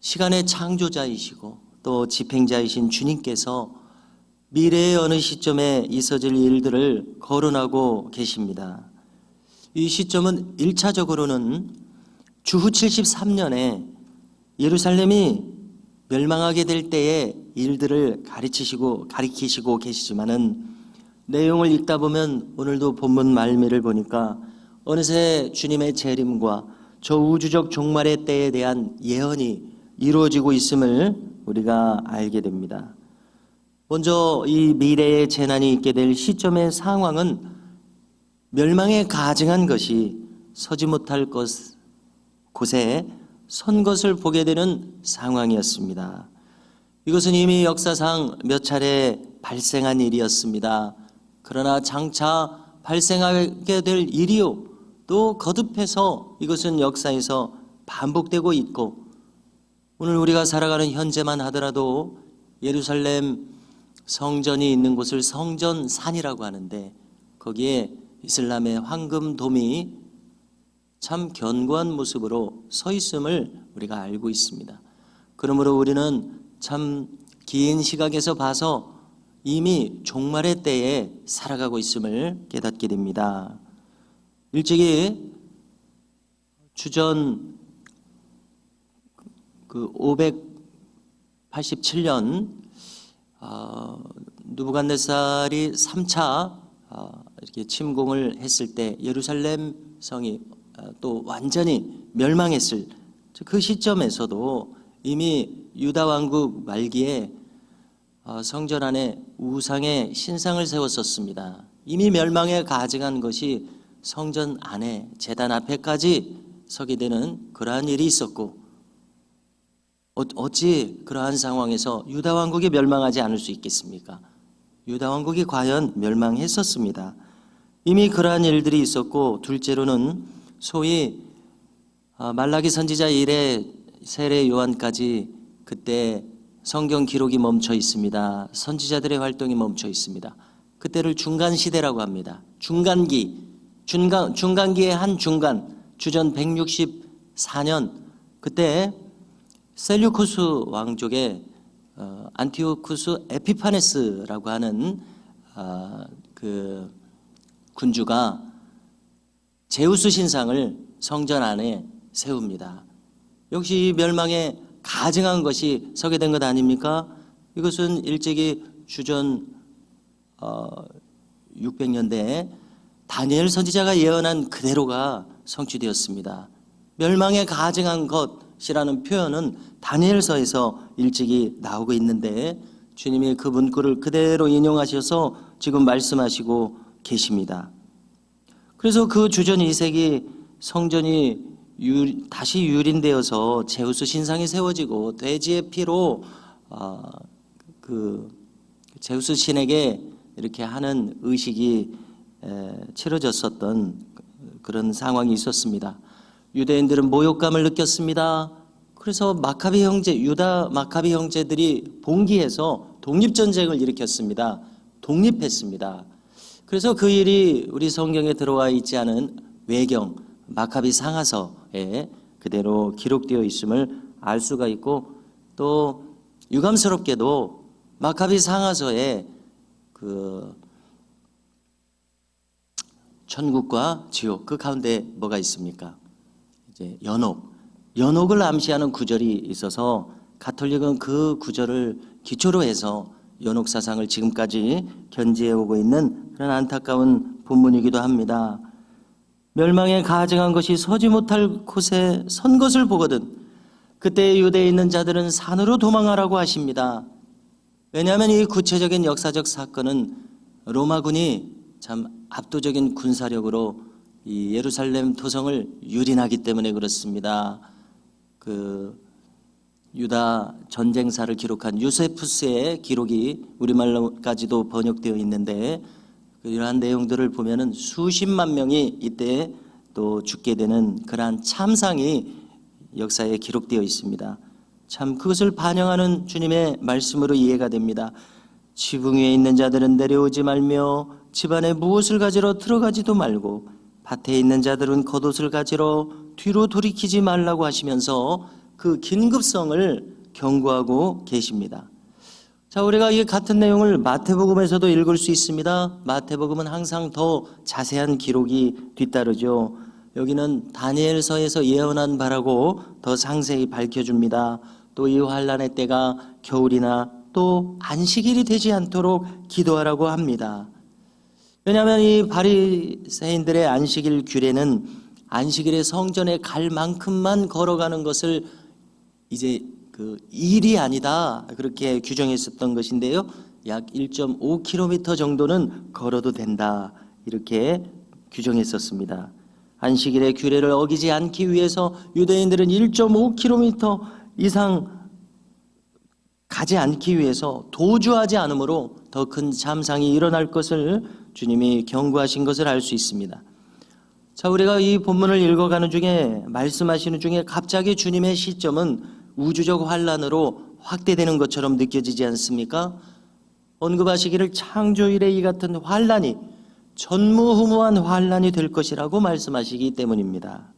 시간의 창조자이시고 또 집행자이신 주님께서 미래의 어느 시점에 있어질 일들을 거론하고 계십니다. 이 시점은 1차적으로는 주후 73년에 예루살렘이 멸망하게 될 때의 일들을 가리키시고 계시지만은 내용을 읽다 보면 오늘도 본문 말미를 보니까 어느새 주님의 재림과 저 우주적 종말의 때에 대한 예언이 이루어지고 있음을 우리가 알게 됩니다. 먼저 이 미래의 재난이 있게 될 시점의 상황은 멸망에 가증한 것이 서지 못할 곳에 선 것을 보게 되는 상황이었습니다. 이것은 이미 역사상 몇 차례 발생한 일이었습니다. 그러나 장차 발생하게 될 일이요, 또 거듭해서 이것은 역사에서 반복되고 있고, 오늘 우리가 살아가는 현재만 하더라도 예루살렘 성전이 있는 곳을 성전산이라고 하는데, 거기에 이슬람의 황금돔이 참 견고한 모습으로 서 있음을 우리가 알고 있습니다. 그러므로 우리는 참 긴 시각에서 봐서 이미 종말의 때에 살아가고 있음을 깨닫게 됩니다. 일찍이 주전 587년 느부갓네살이 3차 이렇게 침공을 했을 때 예루살렘 성이 또 완전히 멸망했을 그 시점에서도 이미 유다 왕국 말기에 성전 안에 우상의 신상을 세웠었습니다. 이미 멸망에 가증한 것이 성전 안에 제단 앞에까지 서게 되는 그러한 일이 있었고, 어찌 그러한 상황에서 유다 왕국이 멸망하지 않을 수 있겠습니까? 유다 왕국이 과연 멸망했었습니다. 이미 그러한 일들이 있었고, 둘째로는 소위 말라기 선지자 이래 세례 요한까지 그때 성경 기록이 멈춰 있습니다. 선지자들의 활동이 멈춰 있습니다. 그때를 중간 시대라고 합니다. 중간기의 한 중간, 주전 164년, 그때 셀류쿠스 왕족의 안티오쿠스 에피파네스라고 하는 그 군주가 제우스 신상을 성전 안에 세웁니다. 역시 멸망에 가증한 것이 서게 된 것 아닙니까? 이것은 일찍이 주전 600년대에 다니엘 선지자가 예언한 그대로가 성취되었습니다. 멸망에 가증한 것이라는 표현은 다니엘서에서 일찍이 나오고 있는데 주님이 그 문구를 그대로 인용하셔서 지금 말씀하시고 계십니다. 그래서 그 주전 2세기 성전이 다시 유린되어서 제우스 신상이 세워지고 돼지의 피로 그 제우스 신에게 이렇게 하는 의식이 치러졌었던 그런 상황이 있었습니다. 유대인들은 모욕감을 느꼈습니다. 그래서 유다 마카비 형제들이 봉기해서 독립전쟁을 일으켰습니다. 독립했습니다. 그래서 그 일이 우리 성경에 들어와 있지 않은 외경 마카비 상하서에 그대로 기록되어 있음을 알 수가 있고, 또 유감스럽게도 마카비 상하서에 그 천국과 지옥 그 가운데 뭐가 있습니까? 이제 연옥을 암시하는 구절이 있어서 가톨릭은 그 구절을 기초로 해서 연옥 사상을 지금까지 견지해 오고 있는 그런 안타까운 본문이기도 합니다. 멸망에 가증한 것이 서지 못할 곳에 선 것을 보거든 그때 유대에 있는 자들은 산으로 도망하라고 하십니다. 왜냐하면 이 구체적인 역사적 사건은 로마군이 참 압도적인 군사력으로 이 예루살렘 토성을 유린하기 때문에 그렇습니다. 그 유다 전쟁사를 기록한 유세푸스의 기록이 우리말로까지도 번역되어 있는데, 이러한 내용들을 보면은 수십만 명이 이때 또 죽게 되는 그러한 참상이 역사에 기록되어 있습니다. 참 그것을 반영하는 주님의 말씀으로 이해가 됩니다. 지붕 위에 있는 자들은 내려오지 말며 집안에 무엇을 가지러 들어가지도 말고 밭에 있는 자들은 겉옷을 가지러 뒤로 돌이키지 말라고 하시면서 그 긴급성을 경고하고 계십니다. 자, 우리가 이 같은 내용을 마태복음에서도 읽을 수 있습니다. 마태복음은 항상 더 자세한 기록이 뒤따르죠. 여기는 다니엘서에서 예언한 바라고 더 상세히 밝혀줍니다. 또 이 환란의 때가 겨울이나 또 안식일이 되지 않도록 기도하라고 합니다. 왜냐하면 이 바리새인들의 안식일 규례는 안식일에 성전에 갈 만큼만 걸어가는 것을 이제 그 일이 아니다 그렇게 규정했었던 것인데요. 약 1.5km 정도는 걸어도 된다 이렇게 규정했었습니다. 안식일의 규례를 어기지 않기 위해서 유대인들은 1.5km 이상 가지 않기 위해서 도주하지 않으므로 더 큰 참상이 일어날 것을 주님이 경고하신 것을 알 수 있습니다. 자, 우리가 이 본문을 읽어가는 중에 말씀하시는 중에 갑자기 주님의 시점은 우주적 환란으로 확대되는 것처럼 느껴지지 않습니까? 언급하시기를 창조일에 이 같은 환란이 전무후무한 환란이 될 것이라고 말씀하시기 때문입니다.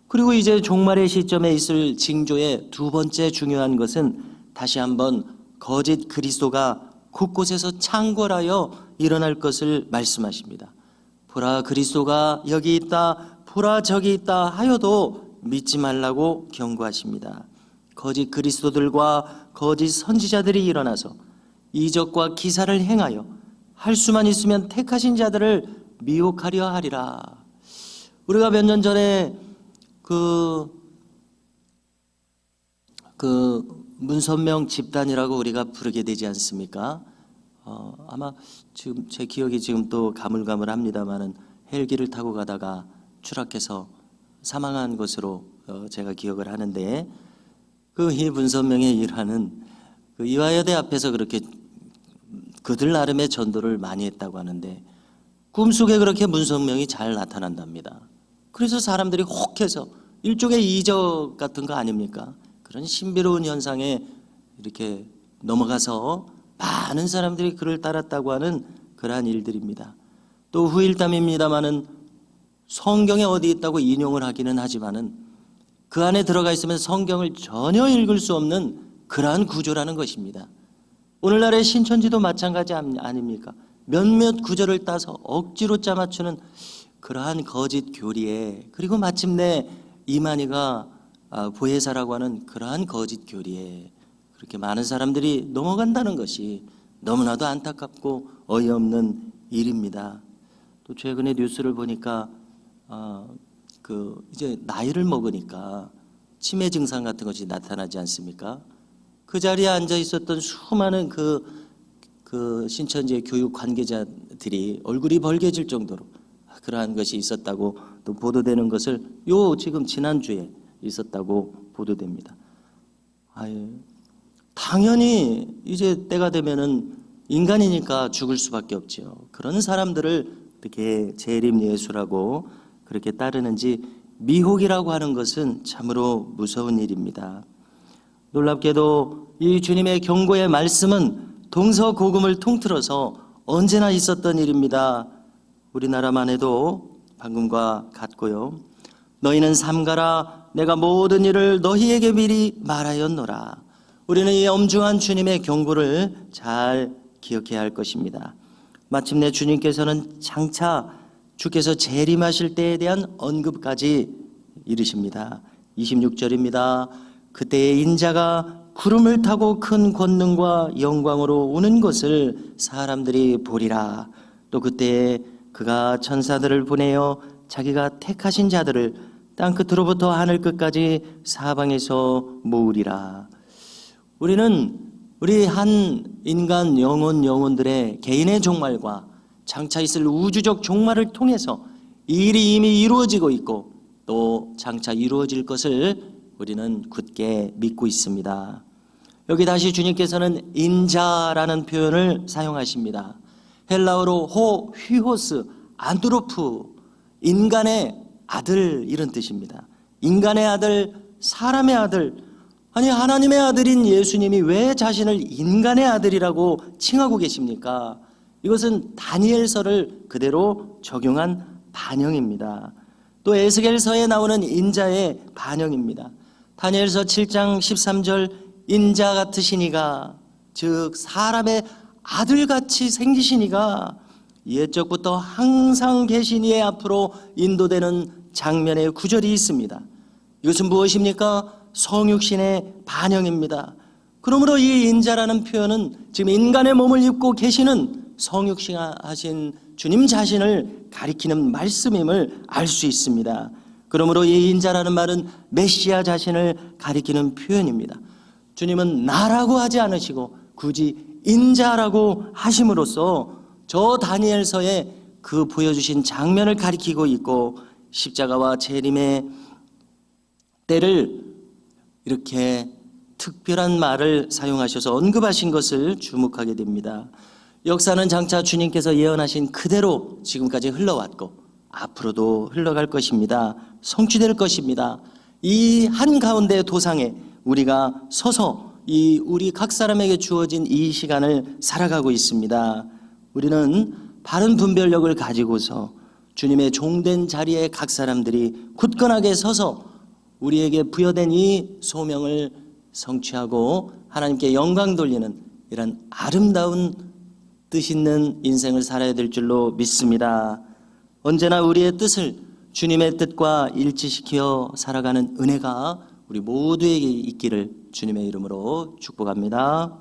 그리고 이제 종말의 시점에 있을 징조의 두 번째 중요한 것은 다시 한번 거짓 그리스도가 곳곳에서 창궐하여 일어날 것을 말씀하십니다. 보라 그리스도가 여기 있다, 보라 저기 있다 하여도 믿지 말라고 경고하십니다. 거짓 그리스도들과 거짓 선지자들이 일어나서 이적과 기사를 행하여 할 수만 있으면 택하신 자들을 미혹하려 하리라. 우리가 몇 년 전에 그 문선명 집단이라고 우리가 부르게 되지 않습니까? 아마 지금 제 기억이 지금 또 가물가물합니다만은 헬기를 타고 가다가 추락해서 사망한 것으로 제가 기억을 하는데 그 이 문선명의 일화는 그 이화여대 앞에서 그렇게 그들 나름의 전도를 많이 했다고 하는데 꿈속에 그렇게 문선명이 잘 나타난답니다. 그래서 사람들이 혹해서 일종의 이적 같은 거 아닙니까? 그런 신비로운 현상에 이렇게 넘어가서 많은 사람들이 그를 따랐다고 하는 그러한 일들입니다. 또 후일담입니다마는 성경에 어디 있다고 인용을 하기는 하지만은 그 안에 들어가 있으면 성경을 전혀 읽을 수 없는 그러한 구조라는 것입니다. 오늘날의 신천지도 마찬가지 아닙니까? 몇몇 구절을 따서 억지로 짜맞추는 그러한 거짓 교리에, 그리고 마침내 이만희가 보혜사라고 하는 그러한 거짓 교리에 그렇게 많은 사람들이 넘어간다는 것이 너무나도 안타깝고 어이없는 일입니다. 또 최근에 뉴스를 보니까 이제 나이를 먹으니까 치매 증상 같은 것이 나타나지 않습니까? 그 자리에 앉아 있었던 수많은 그 신천지의 교육 관계자들이 얼굴이 벌개질 정도로 그러한 것이 있었다고 또 보도되는 것을 지금 지난주에 있었다고 보도됩니다. 당연히 이제 때가 되면은 인간이니까 죽을 수밖에 없죠. 그런 사람들을 어떻게 재림 예수라고 그렇게 따르는지, 미혹이라고 하는 것은 참으로 무서운 일입니다. 놀랍게도 이 주님의 경고의 말씀은 동서고금을 통틀어서 언제나 있었던 일입니다. 우리나라만 해도 방금과 같고요. 너희는 삼가라, 내가 모든 일을 너희에게 미리 말하였노라. 우리는 이 엄중한 주님의 경고를 잘 기억해야 할 것입니다. 마침내 주님께서는 장차 주께서 재림하실 때에 대한 언급까지 이르십니다. 26절입니다. 그때의 인자가 구름을 타고 큰 권능과 영광으로 오는 것을 사람들이 보리라. 또 그때에 그가 천사들을 보내어 자기가 택하신 자들을 땅 끝으로부터 하늘 끝까지 사방에서 모으리라. 우리 한 인간 영혼들의 개인의 종말과 장차 있을 우주적 종말을 통해서 이 일이 이미 이루어지고 있고 또 장차 이루어질 것을 우리는 굳게 믿고 있습니다. 여기 다시 주님께서는 인자라는 표현을 사용하십니다. 헬라어로 휘호스, 안드로프, 인간의 아들, 이런 뜻입니다. 인간의 아들, 사람의 아들. 아니, 하나님의 아들인 예수님이 왜 자신을 인간의 아들이라고 칭하고 계십니까? 이것은 다니엘서를 그대로 적용한 반영입니다. 또 에스겔서에 나오는 인자의 반영입니다. 다니엘서 7장 13절 인자 같으시니가, 즉 사람의 아들같이 생기시니가 옛적부터 항상 계신 이의 앞으로 인도되는 장면의 구절이 있습니다. 이것은 무엇입니까? 성육신의 반영입니다. 그러므로 이 인자라는 표현은 지금 인간의 몸을 입고 계시는 성육신하신 주님 자신을 가리키는 말씀임을 알 수 있습니다. 그러므로 이 인자라는 말은 메시아 자신을 가리키는 표현입니다. 주님은 나라고 하지 않으시고 굳이 인자라고 하심으로써 저 다니엘서에 그 보여주신 장면을 가리키고 있고, 십자가와 재림의 때를 이렇게 특별한 말을 사용하셔서 언급하신 것을 주목하게 됩니다. 역사는 장차 주님께서 예언하신 그대로 지금까지 흘러왔고 앞으로도 흘러갈 것입니다. 성취될 것입니다. 이 한가운데 도상에 우리가 서서 우리 각 사람에게 주어진 이 시간을 살아가고 있습니다. 우리는 바른 분별력을 가지고서 주님의 종된 자리에 각 사람들이 굳건하게 서서 우리에게 부여된 이 소명을 성취하고 하나님께 영광 돌리는 이런 아름다운 뜻 있는 인생을 살아야 될 줄로 믿습니다. 언제나 우리의 뜻을 주님의 뜻과 일치시켜 살아가는 은혜가 우리 모두에게 있기를 주님의 이름으로 축복합니다.